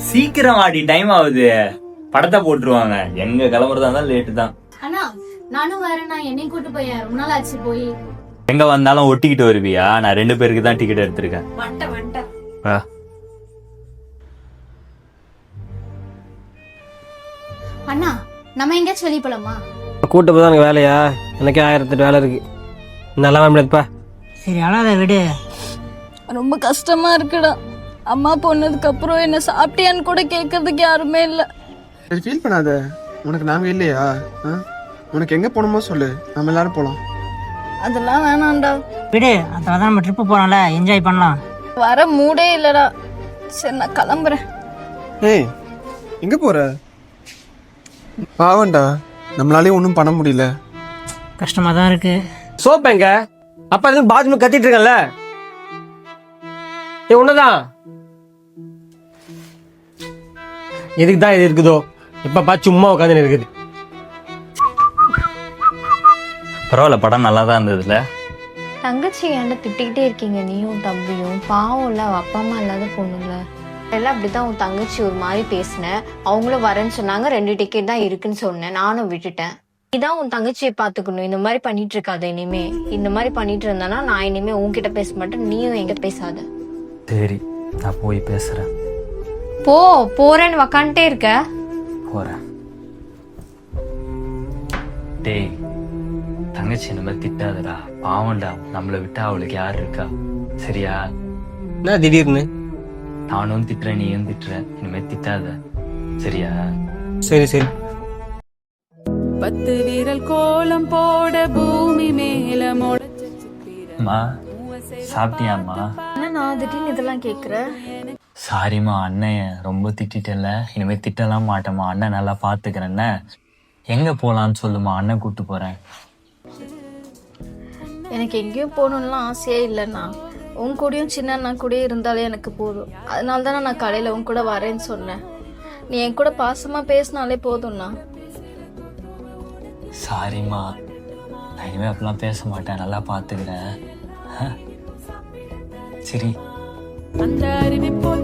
சீக்கிரம் ஆடி, டைம் ஆகுது. படத்தை போட்டுருவாங்க. எங்க கிளம்புறதா இருந்தாலும் லேட்டு தான். அண்ணா நானும் வரேன். நான் என்னையும் கூட்டு போய் ரொம்ப நாள் ஆச்சு போய். எங்க வந்தாலும் ஒட்டிக்கிட்டு வருவியா? நான் 2 பேருக்கு தான் டிக்கெட் எடுத்திருக்கேன். அண்ணா நம்ம எங்கேயாச்சும் வெளியே போலாமா? கூட்ட போதான் எனக்கு வேலையா? எனக்கே 1008 வேலை இருக்கு. நல்லா வர முடியாதுப்பா. சரி அழாத விடு. ரொம்ப கஷ்டமா இருக்குடா. அம்மா போனதுக்கு அப்புறம் என்ன சாப்பிட்டியான்னு கூட கேட்கறதுக்கு யாருமே இல்லை. ஃபீல் பண்ணாத. உனக்கு நாங்க இல்லையா? உனக்கு எங்க போகணுமோ சொல்லு, நம்ம எல்லாரும் போலாம். அதெல்லாம் வேணாம்டா. விடு, அதான் நம்ம ட்ரிப்பு போறோம்ல, என்ஜாய் பண்ணலாம். வர மூடே இல்லடா. சரி நான் கிளம்புறேன். ஏய் எங்க போற? பாவண்டா, நம்மளாலேயும் ஒன்றும் பண்ண முடியல. கஷ்டமா தான் இருக்கு. சோப் எங்க? அப்பா எதுவும் பாத்ரூம் கத்திட்டு இருக்கேன்ல. ஒண்ணுதான். எதுக்கு தான் இது இருக்குதோ? இப்ப பா சும்மா உட்காந்து இருக்குது. பரவாயில்ல, படம் நல்லா தான் இருந்ததுல. தங்கச்சி ஏன்டா திட்டிக்கிட்டே இருக்கீங்க நீயும் தம்பியும்? பாவம்ல, அவ அப்பா அம்மா இல்லாத பொண்ணுங்கள எல்லாம். அப்படிதான் உன் தங்கச்சி ஒரு மாதிரி பேசினேன். அவங்களும் வரேன்னு சொன்னாங்க. 2 டிக்கெட் தான் இருக்குன்னு சொன்னேன், நானும் விட்டுட்டேன். இதான் உன் தங்கச்சியை பாத்துக்கணும். இந்த மாதிரி பண்ணிட்டு இருக்காத இனிமே. இந்த மாதிரி பண்ணிட்டு இருந்தானா நான் இனிமே உன்கிட்ட பேச மாட்டேன், நீயும் எங்க பேசாத. சரி, நான் போய் பேசுறேன். போறேன்னு உக்காந்துட்டே இருக்க. போறேன். டேய், தங்கச்சி இந்த மாதிரி திட்டாதடா. பாவம்டா, நம்மளை விட்டா அவளுக்கு யாரு இருக்கா? சரியா? என்ன திடீர்னு? நானும் திட்டுறேன், நீயும் திட்டுற. இனிமே திட்டாத, சரியா? சரி சரி. 10 விரல் கோலம் போட பூமி மேல அம்மா, சாப்பிட்டியாம்மா? நான் திடீர்னு இதெல்லாம் கேட்குறேன். சாரிம்மா, அண்ணன் ரொம்ப திட்டல. இனிமே திட்டலாம் மாட்டேம்மா. அண்ணன் நல்லா பாத்துக்கிறேன்ன. எங்க போலான்னு சொல்லுமா, அண்ணன் கூட்டு போறேன். எனக்கு எங்கேயும் போகணும்லாம் ஆசையே இல்லைண்ணா. உன் கூடயும் சின்ன அண்ணா கூடயும் இருந்தாலே எனக்கு போதும். அதனால தானே நான் கடையில் உன் கூட வரேன்னு சொன்னேன். நீ என் கூட பாசமாக பேசினாலே போதும்ண்ணா. சாரிம்மா, நான் இனிமே அப்படிலாம் பேச மாட்டேன். நல்லா பாத்துக்கிறேன். சரி. அந்த அருவி போல்